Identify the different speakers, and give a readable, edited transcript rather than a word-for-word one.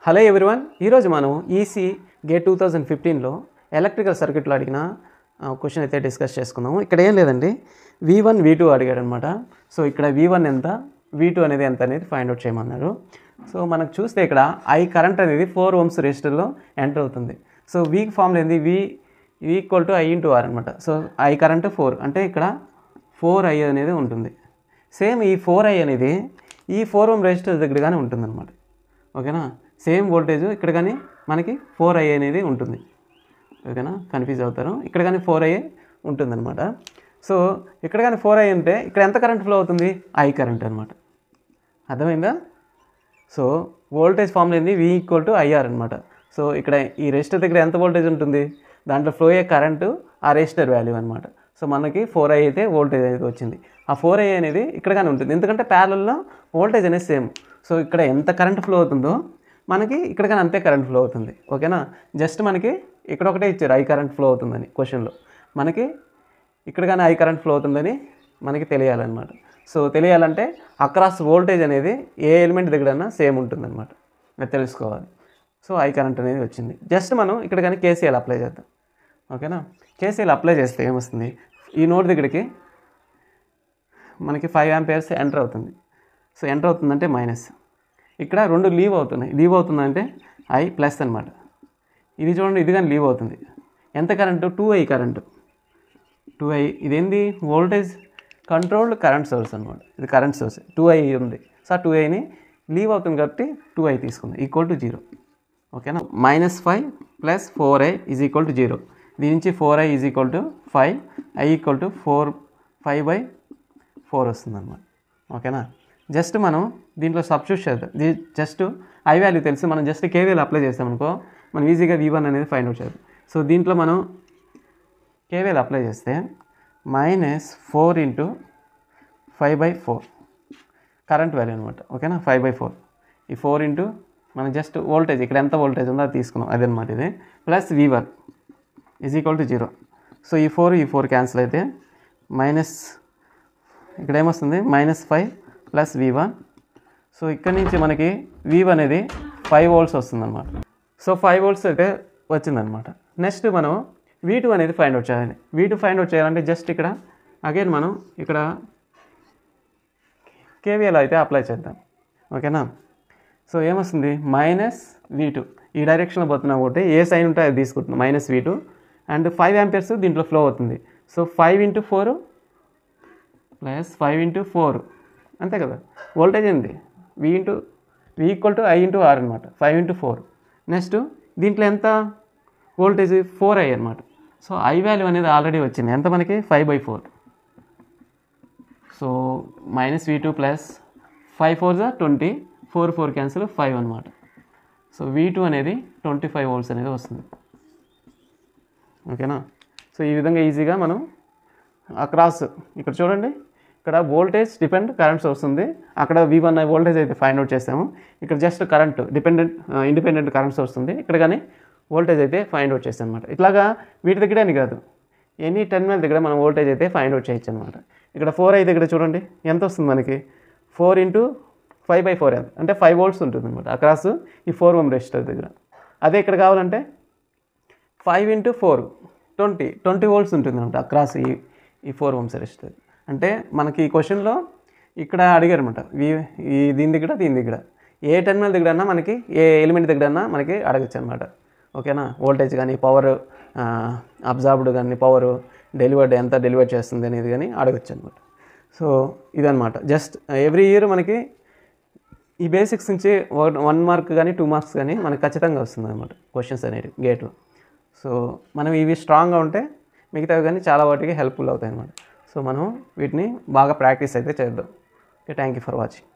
Speaker 1: Hello everyone, ఈరోజు మనం EC gate 2015లో electrical సర్క్యూట్లో అడిగిన క్వశ్చన్ అయితే డిస్కస్ చేసుకుందాము. ఇక్కడ ఏం లేదండి, V1 V2 అడిగాడు అనమాట. సో ఇక్కడ V1 ఎంత, V2 అనేది ఎంత అనేది ఫైండ్ అవుట్ చేయమన్నారు. సో మనకు చూస్తే ఇక్కడ I కరెంట్ అనేది 4 ohms రెసిస్టర్లో ఎంటర్ అవుతుంది. సో V ఫార్ములా ఏంది, V equal to I into R అనమాట. సో I కరెంట్ 4 అంటే ఇక్కడ 4I అనేది ఉంటుంది. సేమ్ ఈ 4I అనేది ఈ 4 ohm రెసిస్టర్ దగ్గర కానీ ఉంటుందన్నమాట. ఓకేనా, సేమ్ వోల్టేజ్ ఇక్కడ కానీ మనకి 4I అనేది ఉంటుంది. ఓకేనా, కన్ఫ్యూజ్ అవుతారు. ఇక్కడ కానీ 4I ఉంటుందన్నమాట. సో ఇక్కడ కానీ 4I ఉంటే ఇక్కడ ఎంత కరెంట్ ఫ్లో అవుతుంది, I కరెంట్ అనమాట. అర్థమైందా? సో వోల్టేజ్ ఫార్ములా ఏంది, V ఈక్వల్ టు IR అనమాట. సో ఇక్కడ ఈ రెసిస్టర్ దగ్గర ఎంత వోల్టేజ్ ఉంటుంది, దాంట్లో ఫ్లో అయ్యే కరెంటు ఆ రెసిస్టర్ వాల్యూ అనమాట. సో మనకి 4I అయితే వోల్టేజ్ అనేది వచ్చింది. ఆ 4I అనేది ఇక్కడ కానీ ఉంటుంది, ఎందుకంటే ప్యారలల్లో వోల్టేజ్ అనేది సేమ్. సో ఇక్కడ ఎంత కరెంట్ ఫ్లో అవుతుందో మనకి ఇక్కడ కానీ అంతే కరెంట్ ఫ్లో అవుతుంది. ఓకేనా, జస్ట్ మనకి ఇక్కడ ఒకటే ఇచ్చారు I కరెంట్ ఫ్లో అవుతుందని క్వశ్చన్లో. మనకి ఇక్కడ కానీ I కరెంట్ ఫ్లో అవుతుందని మనకి తెలియాలన్నమాట. సో తెలియాలంటే అక్రాస్ వోల్టేజ్ అనేది ఏ ఎలిమెంట్ దగ్గరైనా సేమ్ ఉంటుందన్నమాట, అది తెలుసుకోవాలి. సో I కరెంట్ అనేది వచ్చింది. జస్ట్ మనం ఇక్కడ కానీ KCL అప్లై చేద్దాం. ఓకేనా, KCL అప్లై చేస్తే ఏమొస్తుంది, ఈ నోడ్ దగ్గరికి మనకి 5 amperes ఎంటర్ అవుతుంది. సో ఎంటర్ అవుతుందంటే మైనస్, ఇక్కడ రెండు లీవ్ అవుతున్నాయి. లీవ్ అవుతుందంటే I ప్లస్ అనమాట. ఇది చూడండి, ఇది కానీ లీవ్ అవుతుంది. ఎంత కరెంటు, 2I కరెంటు. 2I ఇదేంది, వోల్టేజ్ కంట్రోల్డ్ కరెంట్ సోర్స్ అనమాట. ఇది కరెంట్ సోర్స్ 2I ఉంది. సో 2Iని లీవ్ అవుతుంది కాబట్టి 2I తీసుకుంది, ఈక్వల్ టు 0. ఓకేనా, -5 + 4I ఈజ్ ఈక్వల్ టు 0. దీని నుంచి 4I is equal to 5, I equal to 5/4 వస్తుంది అనమాట. ఓకేనా, జస్ట్ మనం దీంట్లో సబ్స్టిట్యూట్ చేద్దాం. జస్ట్ I వాల్యూ తెలిసి మనం జస్ట్ KVL అప్లై చేస్తామనుకో, మనం ఈజీగా V1 అనేది ఫైండ్ అవుట్ చేద్దాం. సో దీంట్లో మనం KVL అప్లై చేస్తే -4 × 5/4 కరెంట్ వాల్యూ అనమాట. ఓకేనా, 5/4. ఈ 4 ఇంటూ మనం జస్ట్ వోల్టేజ్ ఇక్కడ ఎంత వోల్టేజ్ ఉందో అది తీసుకున్నాం, అదనమాట. ఇది plus V1 is equal to 0. So ఈ 4 క్యాన్సిల్ అయితే మైనస్ ఇక్కడ ఏమొస్తుంది, -5 + V1. సో ఇక్కడ నుంచి మనకి V1 అనేది 5 volts వస్తుందన్నమాట. సో 5 volts అయితే వచ్చిందనమాట. నెక్స్ట్ మనం V2 అనేది ఫైండ్ అవుట్ చేయాలి. V2 ఫైండ్ అవుట్ చేయాలంటే జస్ట్ ఇక్కడ అగైన్ మనం ఇక్కడ KVL అయితే అప్లై చేద్దాం. ఓకేనా, సో ఏమొస్తుంది, -V2 ఈ డైరెక్షన్లో పోతున్నా ఒకటి ఏ సైన్ ఉంటే అది తీసుకుంటుంది, -V2 అండ్ 5 amperes దీంట్లో ఫ్లో అవుతుంది. సో 5 × 4 + 5 × 4 అంతే కదా. వోల్టేజ్ ఏంది, V equal to I into R అనమాట. 5 × 4. నెక్స్ట్ దీంట్లో ఎంత వోల్టేజ్, 4I అనమాట. సో I వాల్యూ అనేది ఆల్రెడీ వచ్చింది, ఎంత మనకి 5/4. సో -V2 + 5 4 = 20, 4 క్యాన్సిల్ 5 అనమాట. సో V2 అనేది 25 volts అనేది వస్తుంది. ఓకేనా, సో ఈ విధంగా ఈజీగా మనం అక్రాస్ ఇక్కడ చూడండి, ఇక్కడ వోల్టేజ్ డిపెండ్ కరెంట్ సోర్స్ ఉంది, అక్కడ V1 వోల్టేజ్ అయితే ఫైండ్ అవుట్ చేసాము. ఇక్కడ just current independent current source ఉంది, ఇక్కడ కానీ వోల్టేజ్ అయితే ఫైండ్ అవుట్ చేస్తాం అనమాట. ఇట్లాగా వీటి దగ్గరే అని కాదు, ఎనీ టెర్మినల్ దగ్గర మనం వోల్టేజ్ అయితే ఫైండ్ అవుట్ చేయొచ్చు అనమాట. ఇక్కడ 4I దగ్గర చూడండి ఎంత వస్తుంది మనకి, 4 × 5/4 అంటే 5 volts ఉంటుంది అనమాట అక్రాస్ ఈ 4 ohm రెసిస్టర్ దగ్గర. అదే ఇక్కడ కావాలంటే 5 × 4 20 volts ఉంటుంది అనమాట అక్రాస్ ఈ 4 ohms రెసిస్టర్. అంటే మనకి ఈ క్వశ్చన్లో ఇక్కడ అడిగారు అనమాట, దీని దగ్గర ఏ టెర్మినల్ దగ్గరన్నా మనకి ఏ ఎలిమెంట్ దగ్గరన్నా మనకి అడగచ్చు అనమాట. ఓకేనా, వోల్టేజ్ కానీ పవర్ అబ్జార్బ్డ్ కానీ పవర్ డెలివర్డ్ ఎంత డెలివర్ చేస్తుంది అనేది కానీ అడగచ్చు అనమాట. సో ఇదనమాట. జస్ట్ ఎవ్రీ ఇయర్ మనకి ఈ బేసిక్స్ నుంచి 1 మార్క్ కానీ 2 మార్క్స్ కానీ మనకి ఖచ్చితంగా వస్తుంది అనమాట క్వశ్చన్స్ అనేవి గేట్లో. సో మనం ఇవి స్ట్రాంగ్గా ఉంటే మిగతావి కానీ చాలా వాటికి హెల్ప్ఫుల్ అవుతాయి అనమాట. సో మనం వీటిని బాగా ప్రాక్టీస్ అయితే చేద్దాం. Okay, thank you for watching.